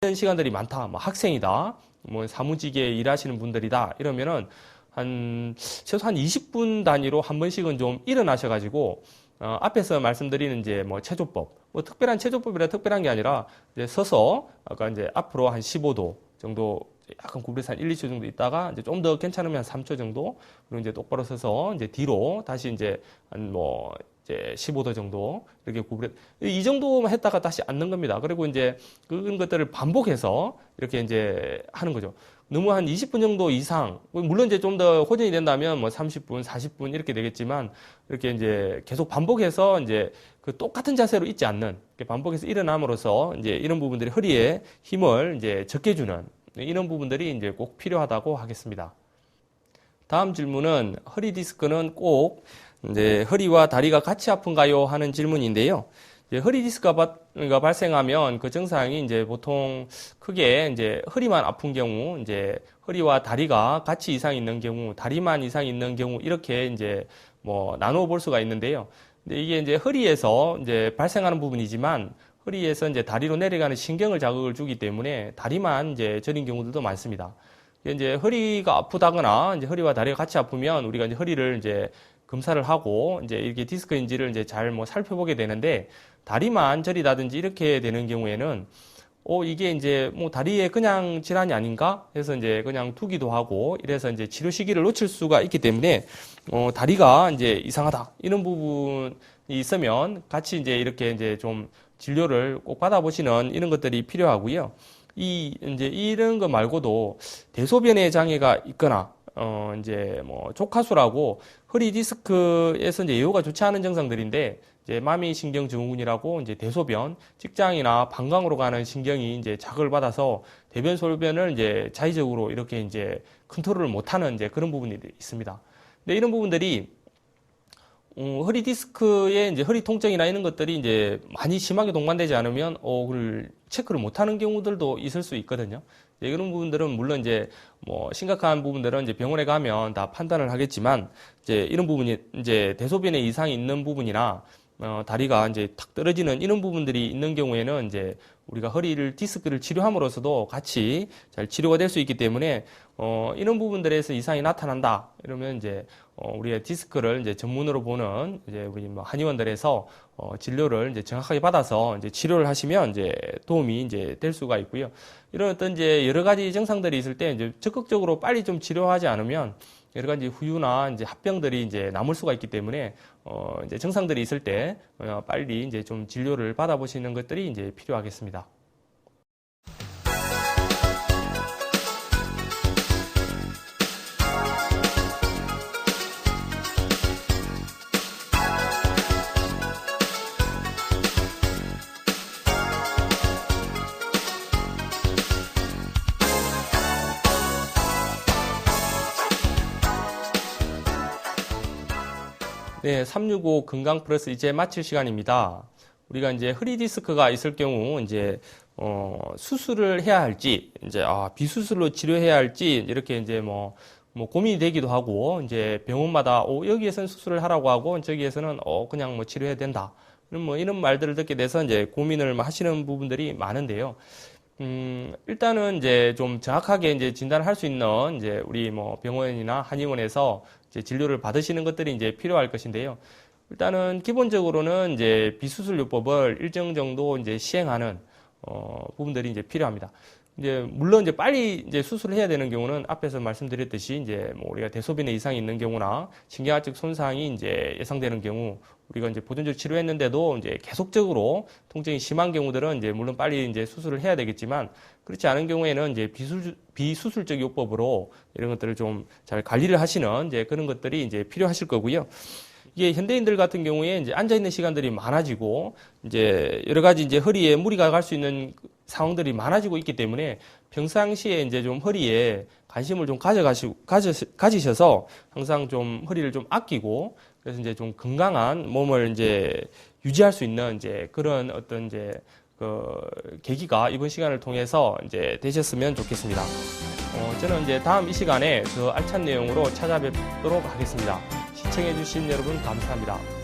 이런 시간들이 많다, 뭐 학생이다, 뭐 사무직에 일하시는 분들이다 이러면은 최소한 20분 단위로 한 번씩은 좀 일어나셔가지고 앞에서 말씀드리는 이제 뭐 체조법, 뭐 특별한 체조법이라 특별한 게 아니라 이제 서서 아까 이제 앞으로 한 15도 정도 약간 구부려서 한 1, 2초 정도 있다가 이제 좀 더 괜찮으면 한 3초 정도, 그리고 이제 똑바로 서서 이제 뒤로 다시 이제 한 뭐 이제 15도 정도 이렇게 구부려, 이 정도만 했다가 다시 앉는 겁니다. 그리고 이제 그런 것들을 반복해서 이렇게 이제 하는 거죠. 너무 한 20분 정도 이상, 물론 이제 좀 더 호전이 된다면 뭐 30분, 40분 이렇게 되겠지만, 이렇게 이제 계속 반복해서 이제 그 똑같은 자세로 있지 않는, 반복해서 일어남으로써 이제 이런 부분들이 허리에 힘을 이제 적게 주는 이런 부분들이 이제 꼭 필요하다고 하겠습니다. 다음 질문은 허리 디스크는 꼭 이제 허리와 다리가 같이 아픈가요? 하는 질문인데요. 이제 허리 디스크가 발생하면 그 증상이 이제 보통 크게 이제 허리만 아픈 경우, 이제 허리와 다리가 같이 이상 있는 경우, 다리만 이상 있는 경우 이렇게 이제 뭐 나누어 볼 수가 있는데요. 근데 이게 이제 허리에서 이제 발생하는 부분이지만 허리에서 이제 다리로 내려가는 신경을 자극을 주기 때문에 다리만 이제 저린 경우들도 많습니다. 이제 허리가 아프다거나 이제 허리와 다리가 같이 아프면 우리가 이제 허리를 이제 검사를 하고 이제 이렇게 디스크인지를 이제 잘 뭐 살펴보게 되는데, 다리만 저리다든지 이렇게 되는 경우에는 이게 이제 뭐 다리에 그냥 질환이 아닌가 해서 이제 그냥 두기도 하고 이래서 이제 치료 시기를 놓칠 수가 있기 때문에 다리가 이제 이상하다 이런 부분이 있으면 같이 이제 이렇게 이제 좀 진료를 꼭 받아보시는 이런 것들이 필요하고요. 이제 이런 거 말고도 대소변에 장애가 있거나 이제 뭐 족하수라고 허리 디스크에서 이제 예후가 좋지 않은 증상들인데, 이제 마미신경 증후군이라고 이제 대소변, 직장이나 방광으로 가는 신경이 이제 자극을 받아서 대변 소변을 이제 자의적으로 이렇게 이제 컨트롤을 못하는 이제 그런 부분이 있습니다. 근데 이런 부분들이 허리 디스크의 이제 허리 통증이나 이런 것들이 이제 많이 심하게 동반되지 않으면 그걸 체크를 못하는 경우들도 있을 수 있거든요. 이런 부분들은 물론 이제 뭐 심각한 부분들은 이제 병원에 가면 다 판단을 하겠지만, 이제 이런 부분이 이제 대소변에 이상이 있는 부분이나 다리가 이제 탁 떨어지는 이런 부분들이 있는 경우에는 이제 우리가 허리를 디스크를 치료함으로써도 같이 잘 치료가 될 수 있기 때문에 이런 부분들에서 이상이 나타난다 이러면 이제 우리의 디스크를 이제 전문으로 보는 이제 우리 뭐 한의원들에서 진료를 이제 정확하게 받아서 이제 치료를 하시면 이제 도움이 이제 될 수가 있고요. 이런 어떤 이제 여러 가지 증상들이 있을 때 이제 적극적으로 빨리 좀 치료하지 않으면 여러 가지 후유나 이제 합병들이 이제 남을 수가 있기 때문에 이제 증상들이 있을 때 빨리 이제 좀 진료를 받아보시는 것들이 이제 필요하겠습니다. 네, 365 건강 플러스 이제 마칠 시간입니다. 우리가 이제 허리 디스크가 있을 경우 이제 수술을 해야 할지, 이제 비수술로 치료해야 할지 이렇게 이제 뭐 고민이 되기도 하고, 이제 병원마다 여기에서는 수술을 하라고 하고 저기에서는 그냥 뭐 치료해야 된다. 이런 말들을 듣게 돼서 이제 고민을 하시는 부분들이 많은데요. 일단은 이제 좀 정확하게 이제 진단을 할 수 있는 이제 우리 뭐 병원이나 한의원에서 이제 진료를 받으시는 것들이 이제 필요할 것인데요. 일단은 기본적으로는 이제 비수술요법을 일정 정도 이제 시행하는 부분들이 이제 필요합니다. 이제 물론 이제 빨리 이제 수술을 해야 되는 경우는 앞에서 말씀드렸듯이 이제 뭐 우리가 대소변에 이상이 있는 경우나 신경학적 손상이 이제 예상되는 경우, 우리가 이제 보존적 치료했는데도 이제 계속적으로 통증이 심한 경우들은 이제 물론 빨리 이제 수술을 해야 되겠지만, 그렇지 않은 경우에는 이제 비수술적 요법으로 이런 것들을 좀 잘 관리를 하시는 이제 그런 것들이 이제 필요하실 거고요. 이게 현대인들 같은 경우에 이제 앉아있는 시간들이 많아지고, 이제 여러 가지 이제 허리에 무리가 갈 수 있는 상황들이 많아지고 있기 때문에 평상시에 이제 좀 허리에 관심을 좀 가지셔서 항상 좀 허리를 좀 아끼고, 그래서 이제 좀 건강한 몸을 이제 유지할 수 있는 이제 그런 어떤 이제 계기가 이번 시간을 통해서 이제 되셨으면 좋겠습니다. 저는 이제 다음 이 시간에 더 알찬 내용으로 찾아뵙도록 하겠습니다. 시청해주신 여러분 감사합니다.